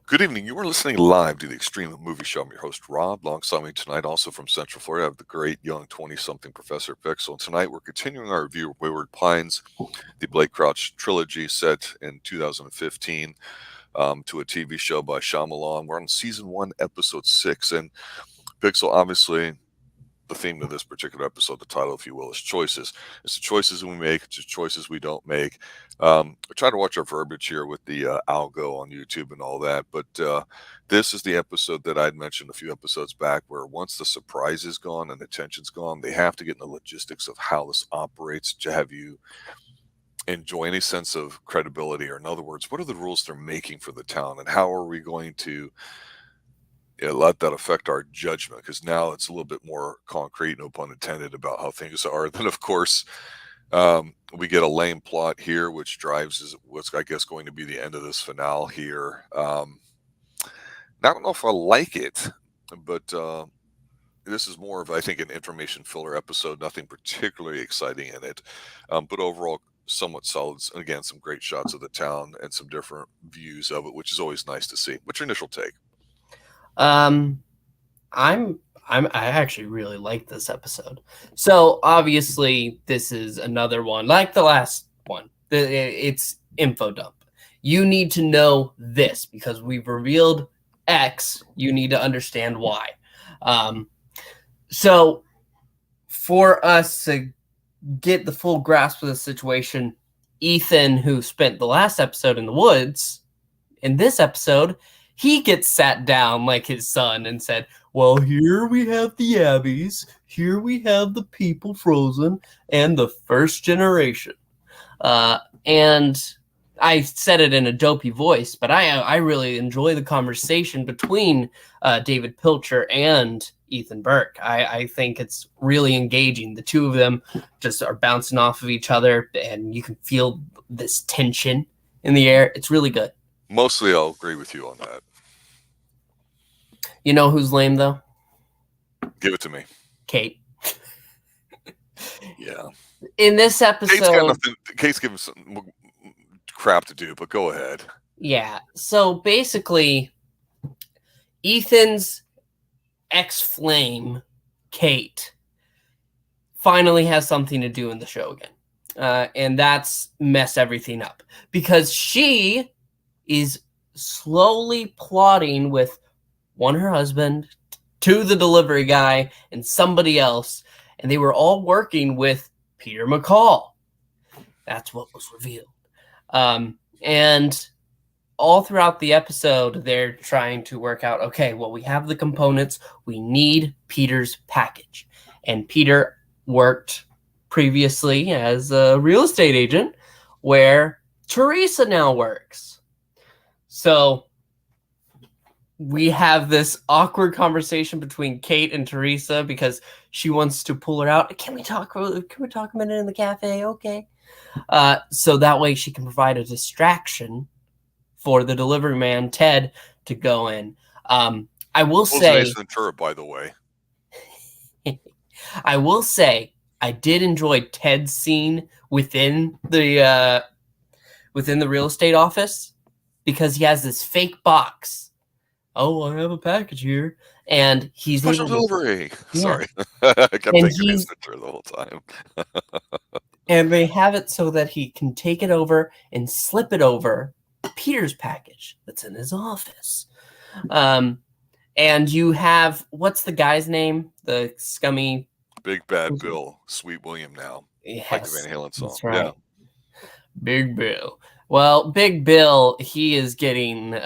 Good evening. You are listening live to the Extreme Movie Show. I'm your host, Rob. Alongside me tonight, also from Central Florida, I have the great young 20-something Professor Pixel. And tonight, we're continuing our review of Wayward Pines, the Blake Crouch trilogy set in 2015 to a TV show by Shyamalan. We're on season 1, episode 6. And Pixel, obviously, the theme of this particular episode, the title, if you will, is choices. It's the choices we make, it's the choices we don't make. I try to watch our verbiage here with the algo on YouTube and all that, but this is the episode that I'd mentioned a few episodes back where once the surprise is gone and the tension's gone, they have to get in the logistics of how this operates to have you enjoy any sense of credibility, or in other words, what are the rules they're making for the town and how are we going to let that affect our judgment, because now it's a little bit more concrete, no pun intended, about how things are. Then, of course, we get a lame plot here, which drives what's, I guess, going to be the end of this finale here. I don't know if I like it, but this is more of, I think, an information filler episode. Nothing particularly exciting in it, but overall somewhat solid. Again, some great shots of the town and some different views of it, which is always nice to see. What's your initial take? I actually really like this episode. So obviously this is another one like the last one. It's info dump. You need to know this because we've revealed X. You need to understand Y. So for us to get the full grasp of the situation, Ethan, who spent the last episode in the woods, in this episode, he gets sat down like his son and said, well, here we have the Abbeys, here we have the people frozen, and the first generation. And I said it in a dopey voice, but I really enjoy the conversation between David Pilcher and Ethan Burke. I think it's really engaging. The two of them just are bouncing off of each other, and you can feel this tension in the air. It's really good. Mostly, I'll agree with you on that. You know who's lame, though? Give it to me. Kate. Yeah. In this episode... Kate's giving some crap to do, but go ahead. Yeah. So basically, Ethan's ex-flame, Kate, finally has something to do in the show again. And that's messed everything up. Because she is slowly plotting with her husband, to the delivery guy, and somebody else, and they were all working with Peter McCall. That's what was revealed. And all throughout the episode, they're trying to work out, okay, well, we have the components. We need Peter's package. And Peter worked previously as a real estate agent where Teresa now works. So we have this awkward conversation between Kate and Teresa because she wants to pull her out. Can we talk a minute in the cafe? Okay. So that way she can provide a distraction for the delivery man, Ted, to go in. I will say... Ventura, by the way. I will say I did enjoy Ted's scene within the real estate office because he has this fake box. Oh, I have a package here. And he's special delivery. Yeah. Sorry. I kept thinking Ace Ventura the whole time. And they have it so that he can take it over and slip it over Peter's package that's in his office. And you have, what's the guy's name? The scummy... Big Bad Bill. Sweet William now. Yes, like the Van Halen song. That's right. Yeah. Big Bill. Well, Big Bill, he is getting...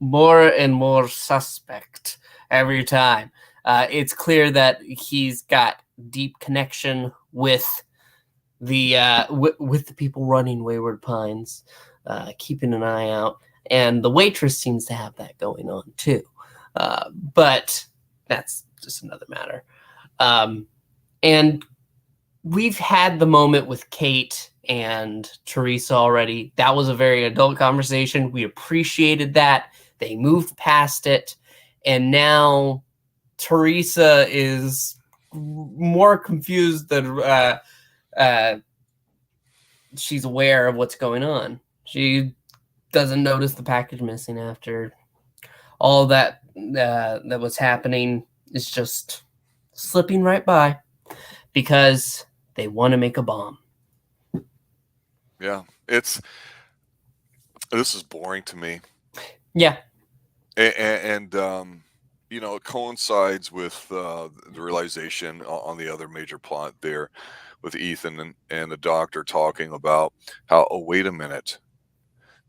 more and more suspect every time. It's clear that he's got deep connection with the with the people running Wayward Pines, keeping an eye out, and the waitress seems to have that going on too. But that's just another matter. And we've had the moment with Kate and Teresa already. That was a very adult conversation. We appreciated that. They moved past it, and now Teresa is more confused than she's aware of what's going on. She doesn't notice the package missing after all that that was happening. Is just slipping right by because they want to make a bomb. Yeah, this is boring to me. Yeah. And you know, it coincides with the realization on the other major plot there with Ethan and the doctor talking about how, oh, wait a minute,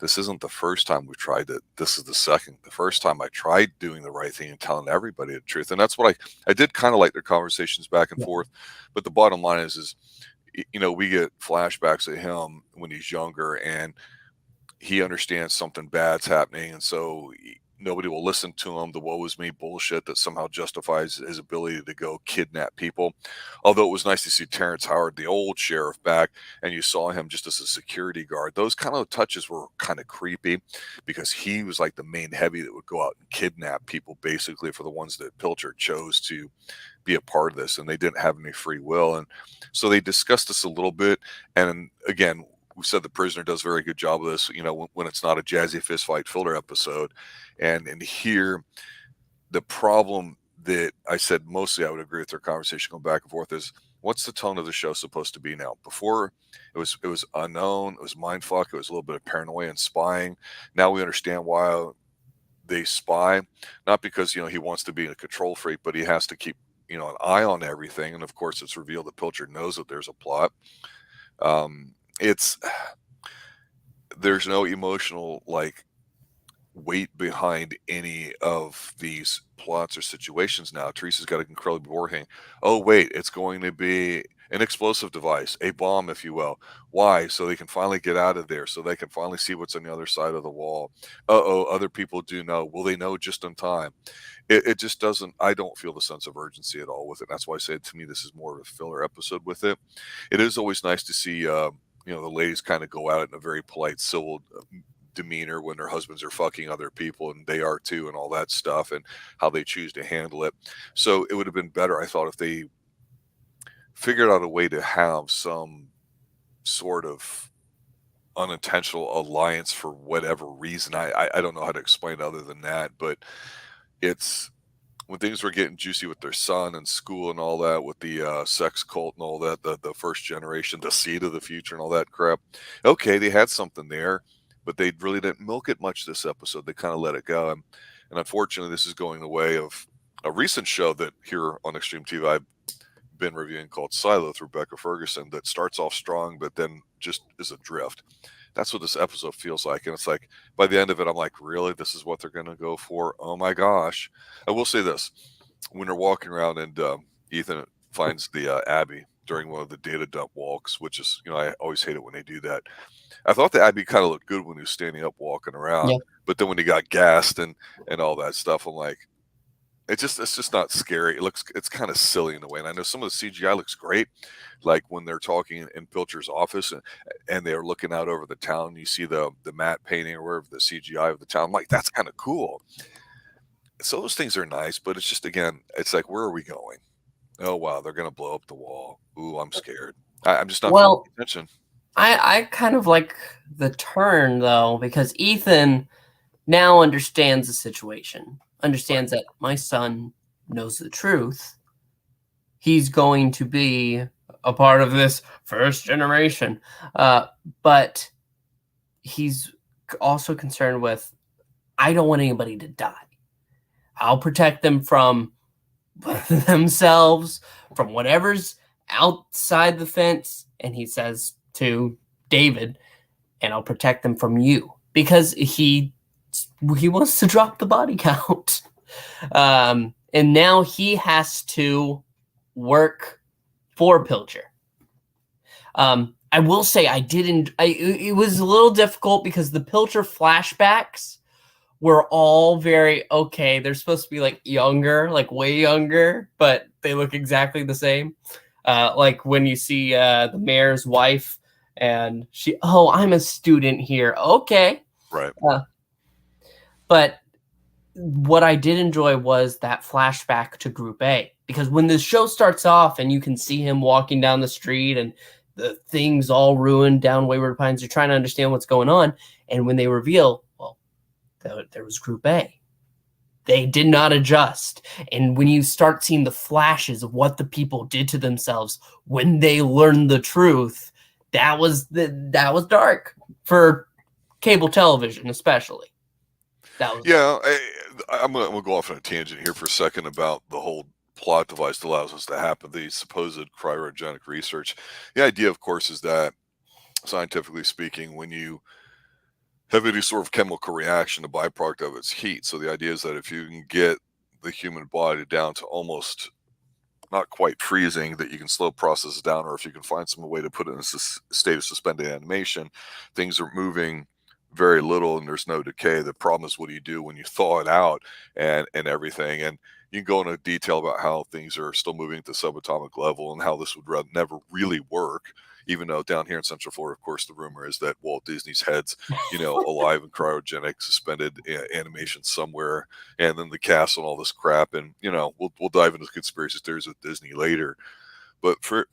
this isn't the first time we tried it. This is the second. The first time I tried doing the right thing and telling everybody the truth. And that's what I did kind of like their conversations back and forth. But the bottom line is, you know, we get flashbacks of him when he's younger and he understands something bad's happening. And so nobody will listen to him. The woe is me bullshit that somehow justifies his ability to go kidnap people. Although it was nice to see Terrence Howard, the old sheriff, back, and you saw him just as a security guard. Those kind of touches were kind of creepy because he was like the main heavy that would go out and kidnap people, basically, for the ones that Pilcher chose to be a part of this, and they didn't have any free will. And so they discussed this a little bit. And again, we said the prisoner does a very good job of this, you know, when it's not a jazzy fist fight filler episode. And here, the problem that I said mostly I would agree with their conversation going back and forth is, what's the tone of the show supposed to be now? Before it was unknown, it was mindfuck, it was a little bit of paranoia and spying. Now we understand why they spy, not because, you know, he wants to be a control freak, but he has to keep, you know, an eye on everything. And of course, it's revealed that Pilcher knows that there's a plot. There's no emotional like weight behind any of these plots or situations now. Teresa's got an incredibly boring. Oh wait, it's going to be an explosive device, a bomb, if you will. Why? So they can finally get out of there, so they can finally see what's on the other side of the wall. Uh-oh, other people do know. Will they know just in time? It just doesn't, I don't feel the sense of urgency at all with it. That's why I said, to me, this is more of a filler episode with it. It is always nice to see, you know, the ladies kind of go out in a very polite, civil demeanor when their husbands are fucking other people, and they are too, and all that stuff, and how they choose to handle it. So it would have been better, I thought, if they figured out a way to have some sort of unintentional alliance for whatever reason. I don't know how to explain it other than that, but it's when things were getting juicy with their son and school and all that, with the sex cult and all that, the first generation, the seed of the future and all that crap. Okay, they had something there, but they really didn't milk it much this episode. They kind of let it go. And unfortunately, this is going the way of a recent show that here on Xtreme TV I've been reviewing called Silo with Rebecca Ferguson, that starts off strong, but then just is adrift. That's what this episode feels like. And it's like, by the end of it, I'm like, really? This is what they're going to go for? Oh my gosh. I will say this. When they're walking around and Ethan finds the Abbey during one of the data dump walks, which is, you know, I always hate it when they do that. I thought the Abbey kind of looked good when he was standing up walking around. Yeah. But then when he got gassed and all that stuff, I'm like, it's just not scary. It's kind of silly in a way. And I know some of the CGI looks great, like when they're talking in Pilcher's office and they're looking out over the town. You see the matte painting or wherever, the CGI of the town. I'm like, that's kind of cool. So those things are nice, but it's just, again, it's like, where are we going? Oh wow, they're gonna blow up the wall. Ooh, I'm scared. I'm just not paying attention. I kind of like the turn though, because Ethan now understands the situation. Understands that my son knows the truth. He's going to be a part of this first generation. But he's also concerned with, I don't want anybody to die. I'll protect them from themselves, from whatever's outside the fence. And he says to David, and I'll protect them from you, because he wants to drop the body count. And now he has to work for Pilcher. I will say it was a little difficult because the Pilcher flashbacks were all very, okay, they're supposed to be like younger, like way younger, but they look exactly the same. Like when you see the mayor's wife and she, oh, I'm a student here. Okay. Right. But what I did enjoy was that flashback to Group A, because when the show starts off and you can see him walking down the street and the things all ruined down Wayward Pines, you're trying to understand what's going on. And when they reveal, well, there was Group A. They did not adjust. And when you start seeing the flashes of what the people did to themselves when they learned the truth, that was dark for cable television, especially. That was I'm gonna go off on a tangent here for a second about the whole plot device that allows us to happen, the supposed cryogenic research. The idea, of course, is that scientifically speaking, when you have any sort of chemical reaction, the byproduct of it's heat. So the idea is that if you can get the human body down to almost not quite freezing, that you can slow processes down, or if you can find some way to put it in a state of suspended animation, things are moving very little and there's no decay. The problem is, what do you do when you thaw it out and everything? And you can go into detail about how things are still moving at the subatomic level and how this would never really work. Even though down here in Central Florida, of course, the rumor is that Walt Disney's head's, alive in cryogenic suspended animation somewhere, and then the castle and all this crap. And we'll dive into conspiracy theories with Disney later. But for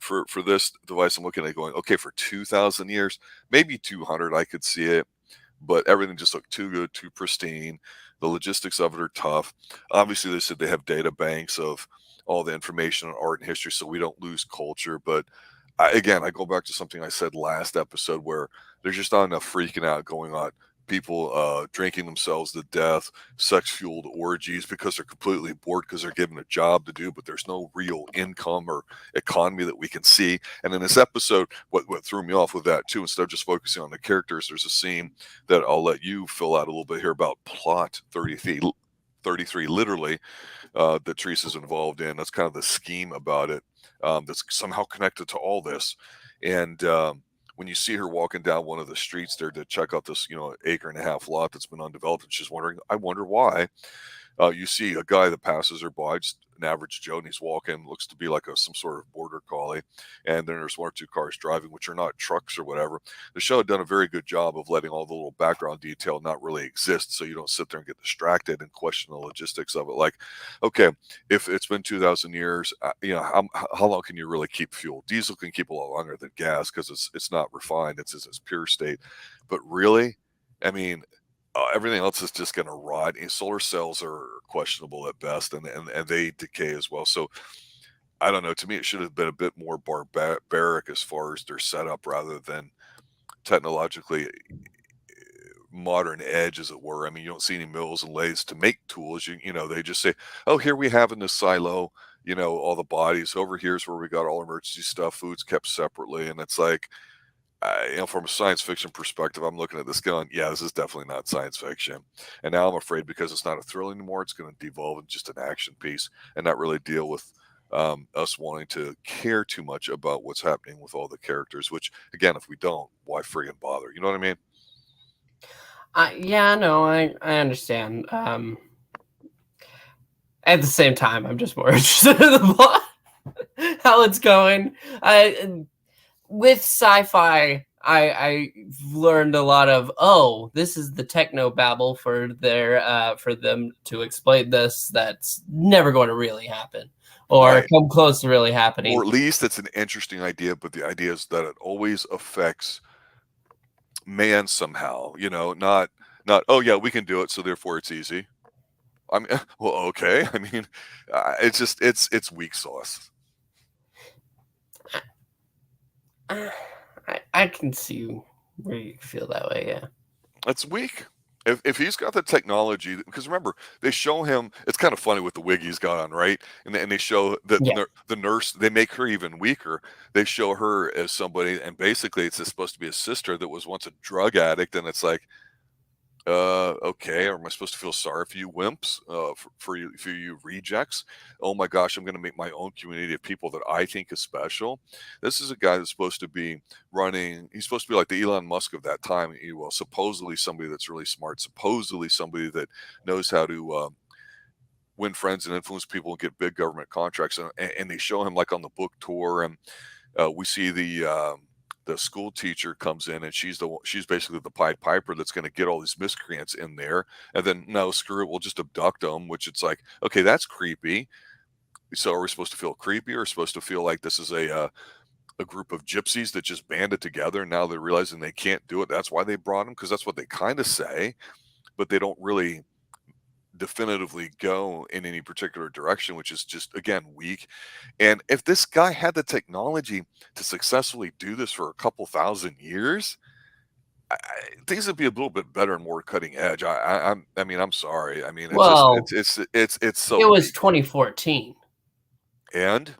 this device, I'm looking at going, okay, for 2,000 years, maybe 200, I could see it, but everything just looked too good, too pristine. The logistics of it are tough. Obviously, they said they have data banks of all the information on art and history, so we don't lose culture. But I go back to something I said last episode, where there's just not enough freaking out going on. People drinking themselves to death, sex-fueled orgies because they're completely bored because they're given a job to do, but there's no real income or economy that we can see. And in this episode, what threw me off with that too, instead of just focusing on the characters, there's a scene that I'll let you fill out a little bit here about plot 33, literally, that Teresa's involved in. That's kind of the scheme about it, that's somehow connected to all this. And when you see her walking down one of the streets there to check out this, acre and a half lot that's been undeveloped, and she's wondering, I wonder why. You see a guy that passes her by, just an average Joe, and he's walking, looks to be like some sort of border collie. And then there's one or two cars driving, which are not trucks or whatever. The show had done a very good job of letting all the little background detail not really exist, so you don't sit there and get distracted and question the logistics of it. Like, okay, if it's been 2,000 years, how long can you really keep fuel? Diesel can keep a lot longer than gas because it's not refined; it's its pure state. But really, I mean, everything else is just going to rot. And solar cells are questionable at best, and they decay as well. So I don't know. To me, it should have been a bit more barbaric as far as their setup, rather than technologically modern edge, as it were. I mean, you don't see any mills and lathes to make tools. They just say, "Oh, here we have in this silo, all the bodies. Over here's where we got all emergency stuff. Food's kept separately," and it's like, from a science fiction perspective, I'm looking at this going, yeah, this is definitely not science fiction. And now I'm afraid, because it's not a thrill anymore, it's going to devolve into just an action piece and not really deal with us wanting to care too much about what's happening with all the characters, which, again, if we don't, why friggin' bother? You know what I mean? I understand. At the same time, I'm just more interested in the plot, how it's going. With sci-fi, I've learned a lot of, this is the techno babble for them to explain this. That's never going to really happen, or come close to really happening. Or at least it's an interesting idea, but the idea is that it always affects man somehow. Not oh yeah, we can do it, so therefore it's easy. I mean, well, okay. I mean, it's weak sauce. I can see where you feel that way, yeah. That's weak. If he's got the technology, because remember, they show him, it's kind of funny with the wig he's got on, right? And they show that the nurse, they make her even weaker. They show her as somebody, and basically it's supposed to be a sister that was once a drug addict, and it's like, okay, or am I supposed to feel sorry for you wimps, for you rejects? Oh my gosh, I'm going to make my own community of people that I think is special. This is a guy that's supposed to be he's supposed to be like the Elon Musk of that time, supposedly somebody that's really smart, supposedly somebody that knows how to win friends and influence people and get big government contracts. And they show him like on the book tour, and we see the school teacher comes in, and she's basically the Pied Piper that's going to get all these miscreants in there. And then, no, screw it, we'll just abduct them, which it's like, okay, that's creepy. So are we supposed to feel creepy, or supposed to feel like this is a a group of gypsies that just banded together, and now they're realizing they can't do it. That's why they brought them, because that's what they kind of say, but they don't really definitively go in any particular direction, which is just, again, weak. And if this guy had the technology to successfully do this for a couple thousand years, things would be a little bit better and more cutting edge. I mean, I'm sorry. I mean, Well, it's so it was weak. 2014. And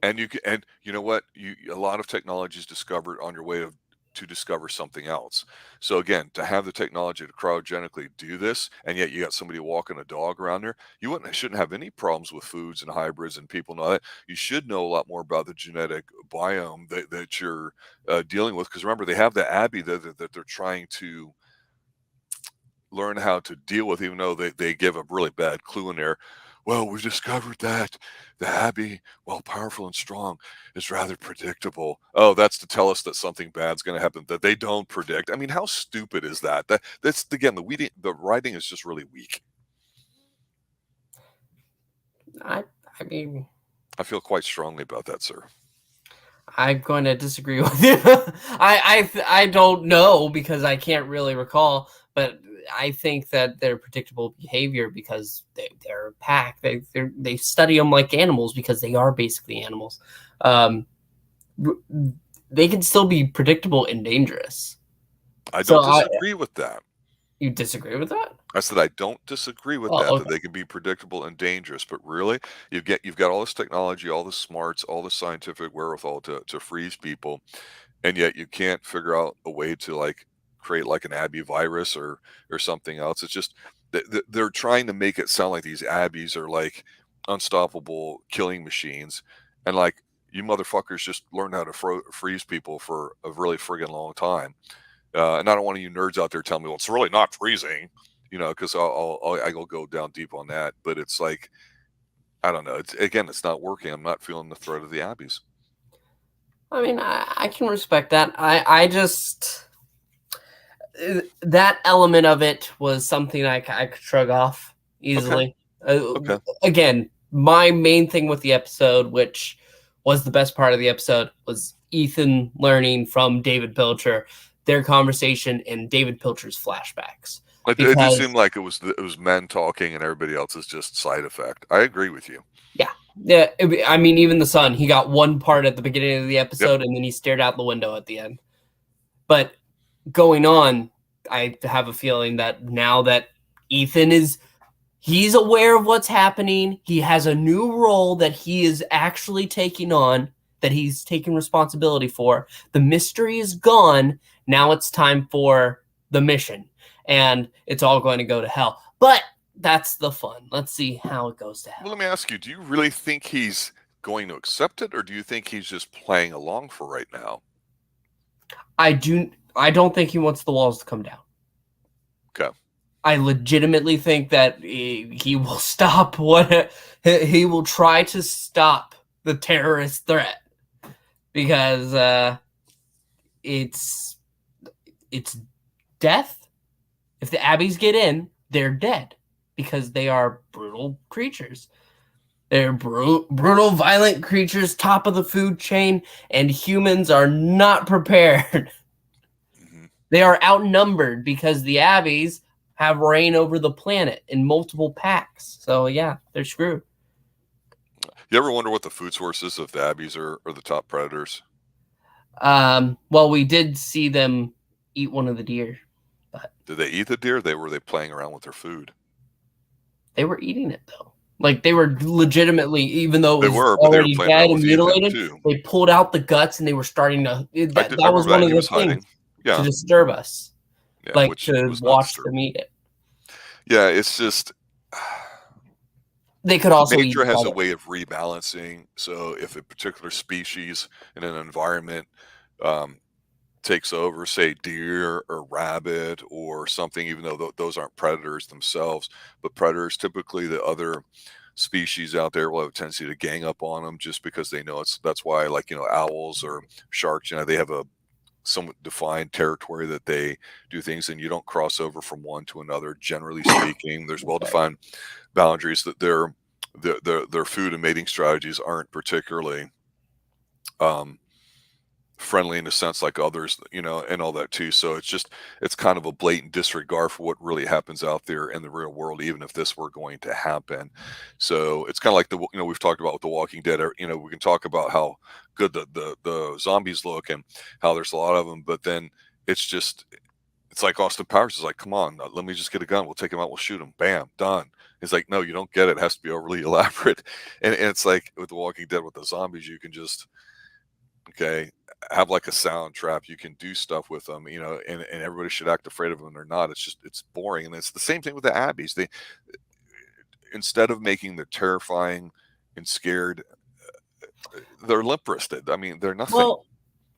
you know what? A lot of technology is discovered on your way to discover something else. So again, to have the technology to cryogenically do this, and yet you got somebody walking a dog around there, shouldn't have any problems with foods and hybrids and people and all that. You should know a lot more about the genetic biome that you're dealing with, because remember, they have the Abbey that they're trying to learn how to deal with, even though they give a really bad clue in there. Well, we've discovered that the Abbey, while powerful and strong, is rather predictable. Oh, that's to tell us that something bad's going to happen that they don't predict. I mean, how stupid is that? That's again, the writing is just really weak. I mean, I feel quite strongly about that, sir. I'm going to disagree with you. I don't know, because I can't really recall, but I think that they're predictable behavior because they're a pack. They study them like animals, because they are basically animals. They can still be predictable and dangerous. I don't disagree with that. You disagree with that? I said I don't disagree with that, okay. that they can be predictable and dangerous, but really, you've got all this technology, all the smarts, all the scientific wherewithal to freeze people, and yet you can't figure out a way to like create like an Abbey virus or something else. It's just they're trying to make it sound like these Abbeys are like unstoppable killing machines, and like, you motherfuckers just learned how to freeze people for a really friggin' long time. And I don't want you nerds out there telling me, well, it's really not freezing, because I'll go down deep on that. But it's like, I don't know. It's not working. I'm not feeling the threat of the Abbeys. I mean, I can respect that. I just, that element of it was something I could shrug off easily. Okay. Again, my main thing with the episode, which was the best part of the episode, was Ethan learning from David Pilcher, their conversation and David Pilcher's flashbacks. It did seem like it was men talking and everybody else is just side effect. I agree with you. Yeah. I mean, even the son, he got one part at the beginning of the episode, and then he stared out the window at the end. But going on, I have a feeling that now that Ethan he's aware of what's happening, he has a new role that he is actually taking on, that he's taking responsibility for. The mystery is gone. Now it's time for the mission, and it's all going to go to hell. But that's the fun. Let's see how it goes to hell. Well, let me ask you, do you really think he's going to accept it, or do you think he's just playing along for right now? I don't think he wants the walls to come down. Okay. I legitimately think that he will stop he will try to stop the terrorist threat, because it's death. If the Abbeys get in, they're dead, because they are brutal creatures. They're brutal, violent creatures, top of the food chain, and humans are not prepared. Mm-hmm. They are outnumbered because the Abbeys have reign over the planet in multiple packs. So yeah, they're screwed. You ever wonder what the food sources of the Abbeys are the top predators? Well, we did see them eat one of the deer. But did they eat the deer? Were they playing around with their food? They were eating it though. Like, they were legitimately, even though it was already dead and mutilated, they pulled out the guts and they were starting to. That was one of the things to disturb us. Yeah, like, to watch them eat it. Yeah, it's just. They could also nature has a way of rebalancing. So if a particular species in an environment takes over, say deer or rabbit or something, even though those aren't predators themselves, but predators, typically the other species out there will have a tendency to gang up on them just because they know that's why, like, owls or sharks, they have a somewhat defined territory that they do things, and you don't cross over from one to another. Generally speaking, there's well-defined boundaries that their food and mating strategies aren't particularly friendly in a sense like others, and all that too. So it's kind of a blatant disregard for what really happens out there in the real world, even if this were going to happen. So it's kind of like we've talked about with The Walking Dead. We can talk about how good the zombies look and how there's a lot of them, but then it's just it's like Austin Powers is like, come on, let me just get a gun. We'll take him out. We'll shoot him. Bam, done. It's like, no, you don't get it. It has to be overly elaborate. And it's like with The Walking Dead, with the zombies, you can just, okay, have like a sound trap. You can do stuff with them, and everybody should act afraid of them or not. It's boring. And it's the same thing with the Abbeys. Instead of making them terrifying and scared, they're limp wristed. I mean, they're nothing. Well,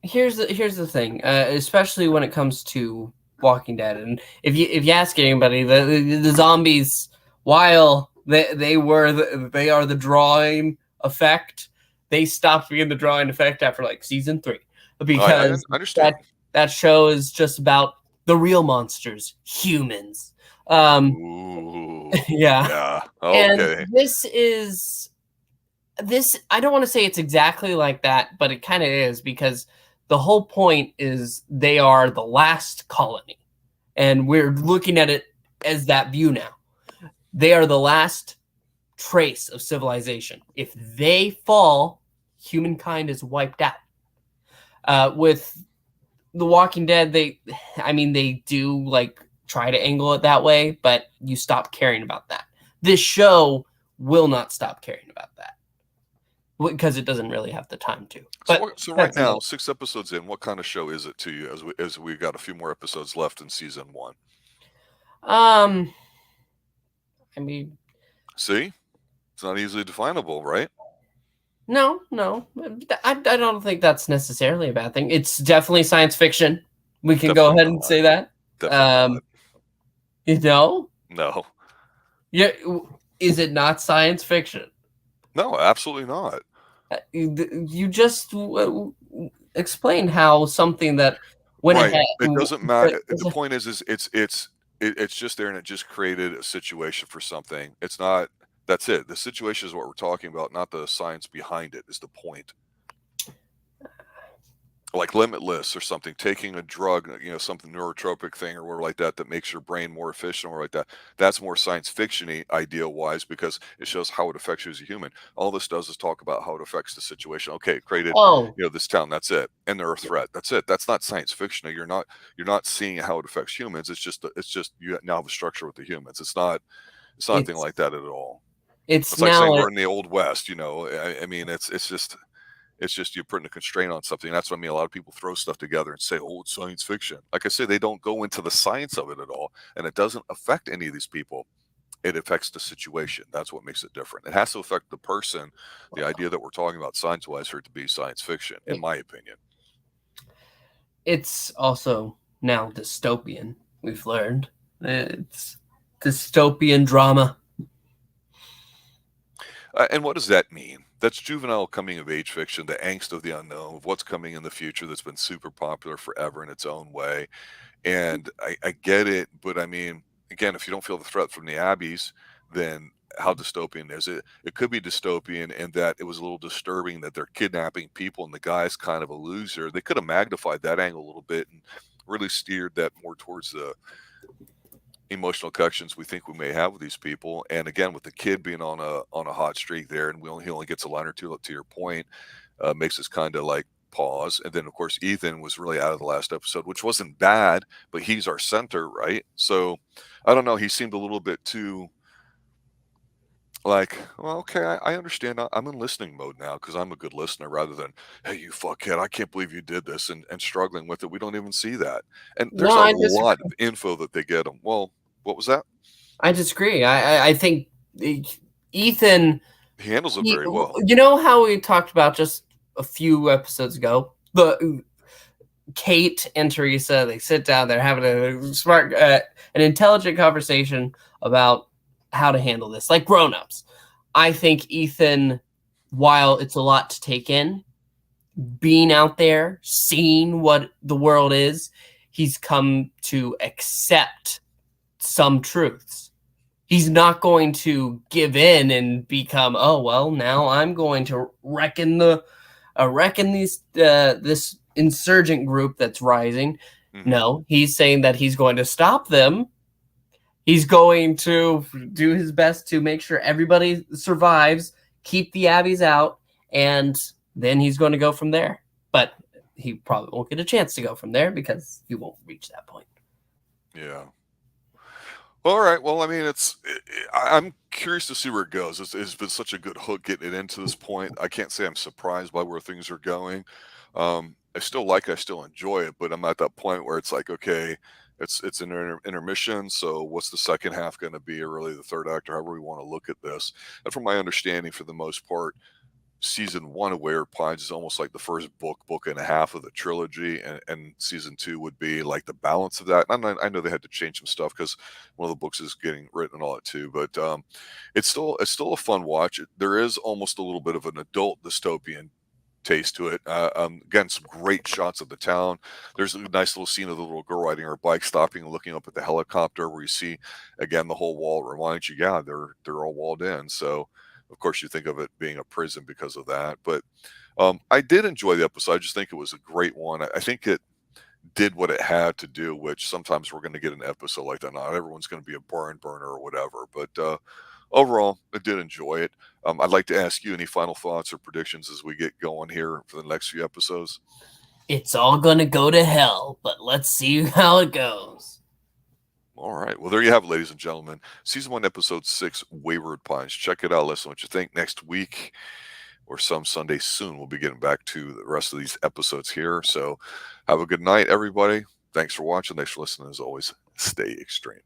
here's the thing, especially when it comes to Walking Dead, and if you ask anybody, the zombies, while they are the drawing effect, they stopped being the drawing effect after like season 3, because I understand. That show is just about the real monsters, humans. Ooh, yeah. Okay. And this. I don't want to say it's exactly like that, but it kind of is, because the whole point is they are the last colony, and we're looking at it as that view now. They are the last trace of civilization. If they fall, humankind is wiped out. With The Walking Dead, they do like try to angle it that way, but you stop caring about that. This show will not stop caring about that, because it doesn't really have the time to. But so right now, 6 episodes in, what kind of show is it to you as we got a few more episodes left in season 1? I mean, see, it's not easily definable, right? No, I don't think that's necessarily a bad thing. It's definitely science fiction. We can go ahead and say that. Definitely not. No. Yeah, is it not science fiction? No, absolutely not. You just explained how something that went ahead. It doesn't matter. The point is it's just there, and it just created a situation for something. It's not. That's it. The situation is what we're talking about, not the science behind it. Is the point. Like Limitless or something, taking a drug, something neurotropic thing or whatever like that makes your brain more efficient or like that. That's more science fiction-y idea wise, because it shows how it affects you as a human. All this does is talk about how it affects the situation. Okay, it created this town, that's it, and they're a threat. That's it. That's not science fiction. You're not seeing how it affects humans. It's just you now have a structure with the humans. It's not anything like that at all. It's like saying we're in the Old West. I mean, it's just you're putting a constraint on something. That's what I mean. A lot of people throw stuff together and say, oh, it's science fiction. Like I say, they don't go into the science of it at all. And it doesn't affect any of these people. It affects the situation. That's what makes it different. It has to affect the person. The idea that we're talking about science-wise for it to be science fiction, in my opinion. It's also now dystopian, we've learned. It's dystopian drama. And what does that mean? That's juvenile coming of age fiction, the angst of the unknown, of what's coming in the future that's been super popular forever in its own way. And I get it, but I mean, again, if you don't feel the threat from the Abbeys, then how dystopian is it? It could be dystopian in that it was a little disturbing that they're kidnapping people and the guy's kind of a loser. They could have magnified that angle a little bit and really steered that more towards the emotional connections we think we may have with these people. And again, with the kid being on a hot streak there, and he only gets a line or two, to your point, makes us kind of like pause. And then of course Ethan was really out of the last episode, which wasn't bad, but he's our center, right? So I don't know, he seemed a little bit too like, well, okay, I understand. I'm in listening mode now because I'm a good listener, rather than, hey, you fuckhead, I can't believe you did this, and struggling with it. We don't even see that. And there's a lot of info that they get them. Well, what was that? I disagree. I think Ethan, he handles it very well. You know how we talked about just a few episodes ago? Kate and Teresa, they sit down, they're having a smart, an intelligent conversation about how to handle this, like grown-ups. I think Ethan, while it's a lot to take in, being out there, seeing what the world is, he's come to accept some truths. He's not going to give in and become, oh well, now I'm going to reckon this insurgent group that's rising. Mm-hmm. No, he's saying that he's going to stop them. He's going to do his best to make sure everybody survives, keep the Abbeys out, and then he's going to go from there. But he probably won't get a chance to go from there because he won't reach that point. Yeah. All right. Well, I mean, I'm curious to see where it goes. It's been such a good hook getting it into this point. I can't say I'm surprised by where things are going. I still enjoy it, but I'm at that point where it's like, okay, it's an intermission. So what's the second half going to be, or really the third act, or however we want to look at this? And from my understanding, for the most part, season 1 of Wayward Pines is almost like the first book and a half of the trilogy, and season 2 would be like the balance of that. And I know they had to change some stuff because one of the books is getting written and all that too, but it's still a fun watch. There is almost a little bit of an adult dystopian taste to it. Again, some great shots of the town. There's a nice little scene of the little girl riding her bike, stopping and looking up at the helicopter, where you see again the whole wall. It reminds you, yeah, they're all walled in. So of course, you think of it being a prison because of that. But I did enjoy the episode. I just think it was a great one. I think it did what it had to do, which sometimes we're going to get an episode like that. Not everyone's going to be a barn burner or whatever. But overall, I did enjoy it. I'd like to ask you any final thoughts or predictions as we get going here for the next few episodes. It's all going to go to hell, but let's see how it goes. All right. Well, there you have it, ladies and gentlemen. Season 1, Episode 6, Wayward Pines. Check it out. Let us know what you think. Next week or some Sunday soon, we'll be getting back to the rest of these episodes here. So have a good night, everybody. Thanks for watching. Thanks for listening. As always, stay extreme.